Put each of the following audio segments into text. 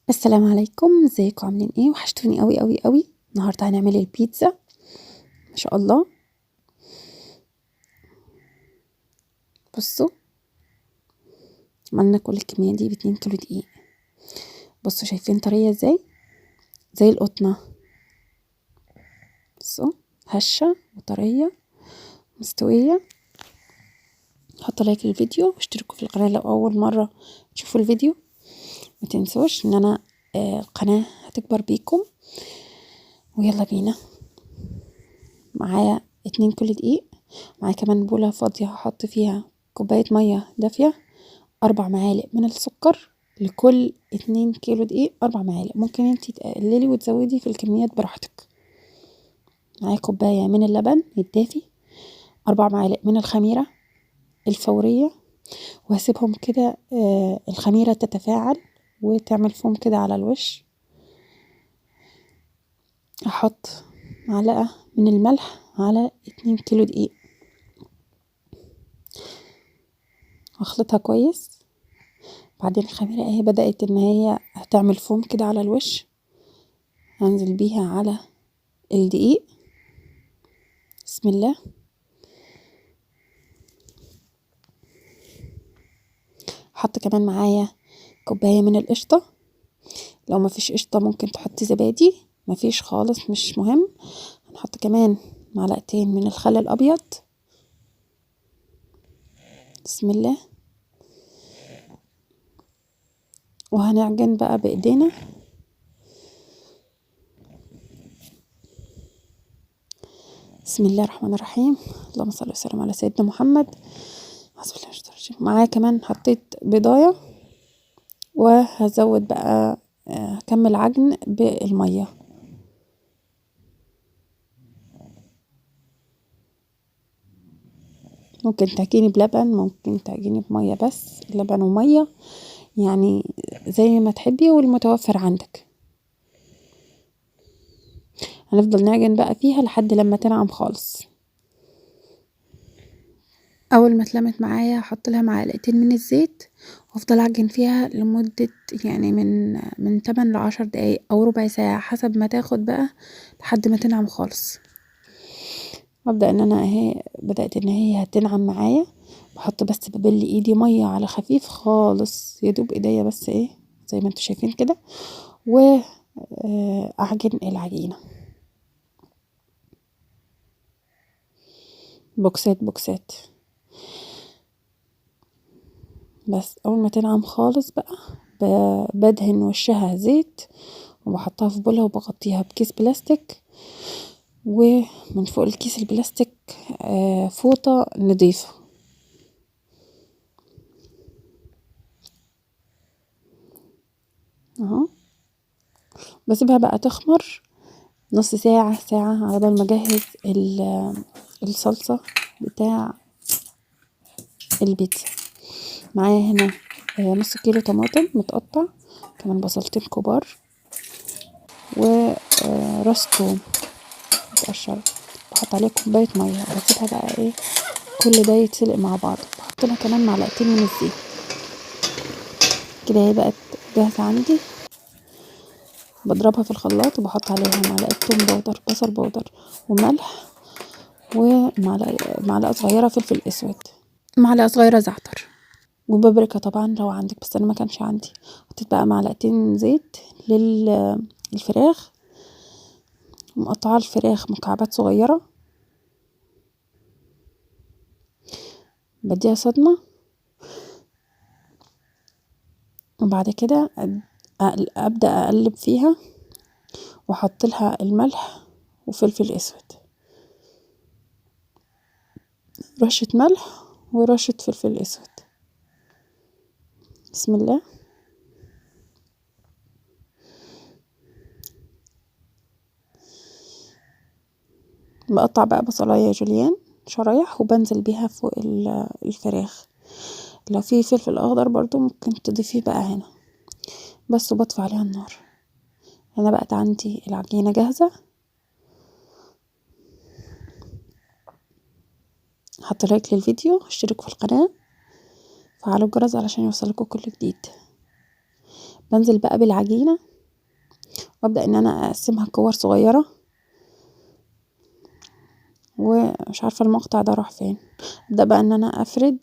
السلام عليكم، ازيكم عاملين ايه؟ وحشتوني قوي قوي قوي. النهارده هنعمل البيتزا ما شاء الله. بصوا، عملنا كل الكميه دي ب2 كيلو دقيق. بصوا شايفين طريه ازاي؟ زي القطنه. بصوا، هشه وطريه مستويه. حطوا لايك للفيديو واشتركوا في القناه لو اول مره تشوفوا الفيديو. ما تنسوش ان انا القناه هتكبر بيكم. ويلا بينا. معايا 2 كيلو دقيق، معايا كمان بوله فاضيه هحط فيها كوبايه ميه دافيه، 4 معالق من السكر. لكل 2 كيلو دقيق 4 معالق. ممكن انتي تقللي وتزودي في الكميات براحتك. معايا كوباية من اللبن الدافي، 4 معالق من الخميرة الفورية، وهسيبهم كده الخميرة تتفاعل وتعمل فوم كده على الوش. هحط معلقة من الملح على 2 كيلو دقيق، واخلطها كويس. بعدين الخميرة اهي بدأت ان هي هتعمل فوم كده على الوش، هنزل بيها على الدقيق. بسم الله. حط كمان معايا كوباية من القشطة. لو مفيش قشطة ممكن تحطي زبادي، مفيش خالص مش مهم. هنحط كمان معلقتين من الخل الأبيض. بسم الله. وهنعجن بقى بإيدينا. بسم الله الرحمن الرحيم. اللهم صل وسلم على سيدنا محمد. حسب الله ونعم الوكيل. معايا كمان حطيت بيضاية، وهزود بقى هكمل عجن بالمية. ممكن تعجني بلبن، ممكن تعجني بمية، بس لبن ومية يعني زي ما تحبي والمتوفر عندك. هنفضل نعجن بقى فيها لحد لما تنعم خالص. اول ما اتلمت معايا احط لها معلقتين من الزيت، وافضل اعجن فيها لمدة يعني من 8 ل10 دقايق او ربع ساعة حسب ما تاخد بقى، لحد ما تنعم خالص. وابدأ ان انا اهي بدأت ان هي هتنعم معايا. بحط بس ببل ايدي مية على خفيف خالص، يدوب ايديا بس ايه زي ما انتوا شايفين كده، واعجن العجينة بوكسات بوكسات. بس اول ما تنعم خالص بقى بدهن وشها زيت، وبحطها في بولة وبغطيها بكيس بلاستيك، ومن فوق الكيس البلاستيك فوطة نضيفة. اهو بسيبها بقى تخمر نص ساعة ساعة على بال ما اجهز الصلصة بتاع البيتزا. معايا هنا نص كيلو طماطم متقطع، كمان بصلتين كبار، وراس توم متقشر. بحط عليه كوباية مية، بسيبها بقى ايه كل ده يتسلق مع بعض. بحط لها كمان معلقتين من الزيت. كده هي بقت جاهزة عندي. بضربها في الخلاط وبحط عليها معلقة توم بودر، بصل بودر، وملح، ومعلقة صغيرة فلفل اسود، معلقة صغيرة زعتر، وبابريكا طبعا لو عندك، بس انا ما كانش عندي. حطيت بقى معلقتين زيت للفراخ، ومقطعه الفراخ مكعبات صغيرة. بديها صدمة، وبعد كده ابدأ اقلب فيها، واحط لها الملح وفلفل اسود، رشة ملح ورشة فلفل اسود. بسم الله. بقطع بقى بصلاية جوليان شرايح، وبنزل بيها فوق الفراخ. لو في فلفل اخضر برضو ممكن تضيفيه بقى هنا بس، وبطفي عليها النار. هنا بقت عندي العجينة جاهزة. حط لايك للفيديو، اشتركوا في القناة، فعلوا الجرس علشان يوصلكوا كل جديد. بنزل بقى بالعجينة وابدأ ان انا اقسمها كور صغيرة، ومش عارفة المقطع ده راح فين. ابدأ بقى ان انا افرد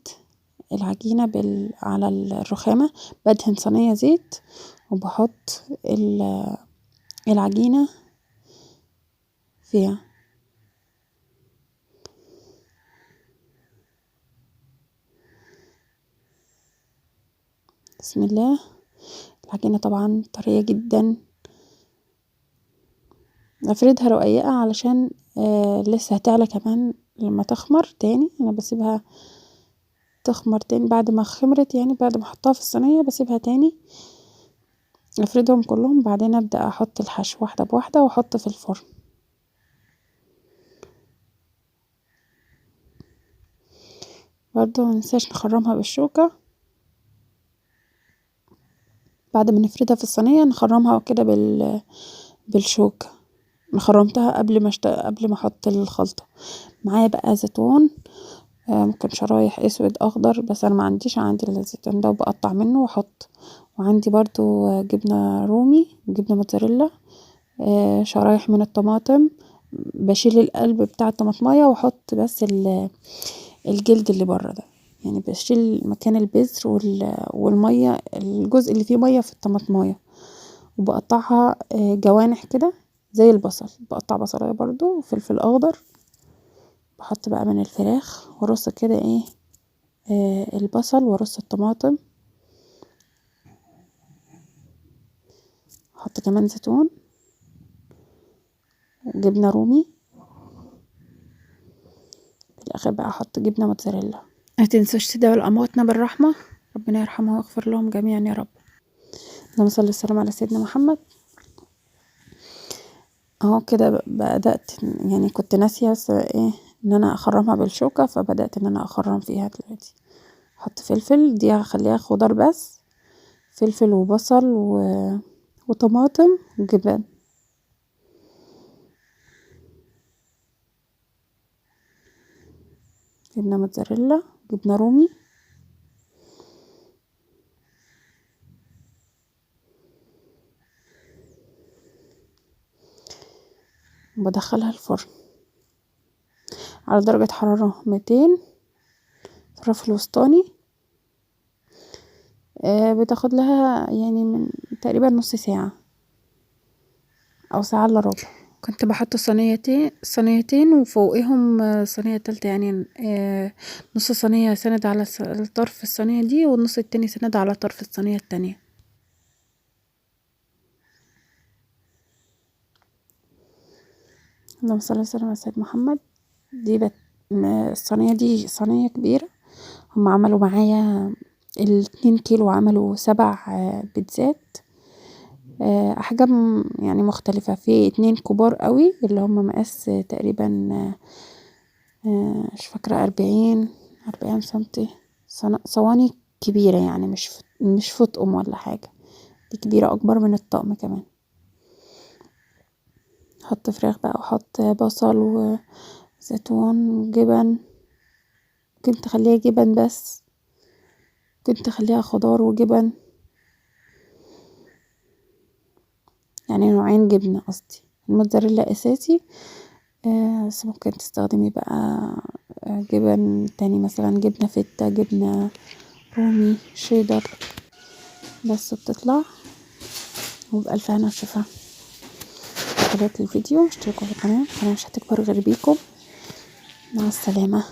العجينة على الرخامة، بدهن صينية زيت وبحط العجينة فيها. بسم الله. العجينة طبعا طرية جدا، افردها رقيقة علشان لسه هتعلى كمان لما تخمر تاني. انا بسيبها تخمر تاني بعد ما خمرت، يعني بعد ما احطها في الصينية بسيبها تاني، افردهم كلهم، بعدين ابدأ احط الحشو واحدة بواحدة واحط في الفرن. برضو مننساش نخرمها بالشوكة، بعد ما نفردها في الصينية نخرمها كده بالشوكة. خرمتها قبل ما احط الخلطة. معايا بقى زيتون، ممكن شرايح اسود اخضر، بس انا ما عنديش، عندي الزيتون ده وبقطع منه واحط. وعندي برضو جبنة رومي، جبنة موتزاريلا، شرايح من الطماطم. بشيل القلب بتاع الطماطمايه واحط بس الجلد اللي بره ده، يعني بشيل مكان البذر والميه، الجزء اللي فيه ميه في الطماطمايه، وبقطعها جوانح كده زي البصل. بقطع بصلايه برضو وفلفل اخضر، بحط بقى من الفراخ وارص كده ايه البصل، وارص الطماطم، احط كمان زيتون وجبنه رومي، في الاخر بقى احط جبنه موتزاريلا. ما تنسوش تدعوا لامواتنا بالرحمه، ربنا يرحمها ويغفر لهم جميعا يا رب. اللهم صل وسلم على سيدنا محمد. اهو كده بدأت، يعني كنت ناسية ايه ان انا اخرمها بالشوكة، فبدأت ان انا اخرم فيها دلوقتي. احط فلفل، دي هخليها خضار بس، فلفل وبصل وطماطم وجبن. جبنة موتزاريلا، جبنة رومي، وبدخلها الفرن على درجة حرارة 200 في الرف الوسطاني. بتاخد لها يعني من تقريبا نص ساعة او ساعة الا ربع. كنت بحط صينيتين وفوقهم صينية تالتة، يعني نص صينية سند على طرف الصينية دي، والنص التاني سند على طرف الصينية التانية. اللهم صل وسلم على سيدنا محمد. دي الصينية دي صينية كبيرة، هم عملوا معايا 2 كيلو، عملوا 7 بيتزات، احجام يعني مختلفة. في 2 كبار قوي اللي هم مقاس تقريبا مش فاكرة 40 سنتي، صواني كبيرة، يعني مش فطقم ولا حاجة، دي كبيرة اكبر من الطقم كمان. احط فراخ بقى، واحط بصل وزيتون وجبن. ممكن تخليها جبن بس، ممكن تخليها خضار وجبن، يعني نوعين جبنة قصدي. الموتزاريلا اساسي، بس ممكن تستخدمي بقى جبن تاني، مثلا جبنة فيتا، جبنة رومي، شيدر، بس بتطلع. وبألف هنا وشفا. عجبك الفيديو اشتركوا في القناة مش هتكبر غير بيكم. مع السلامة.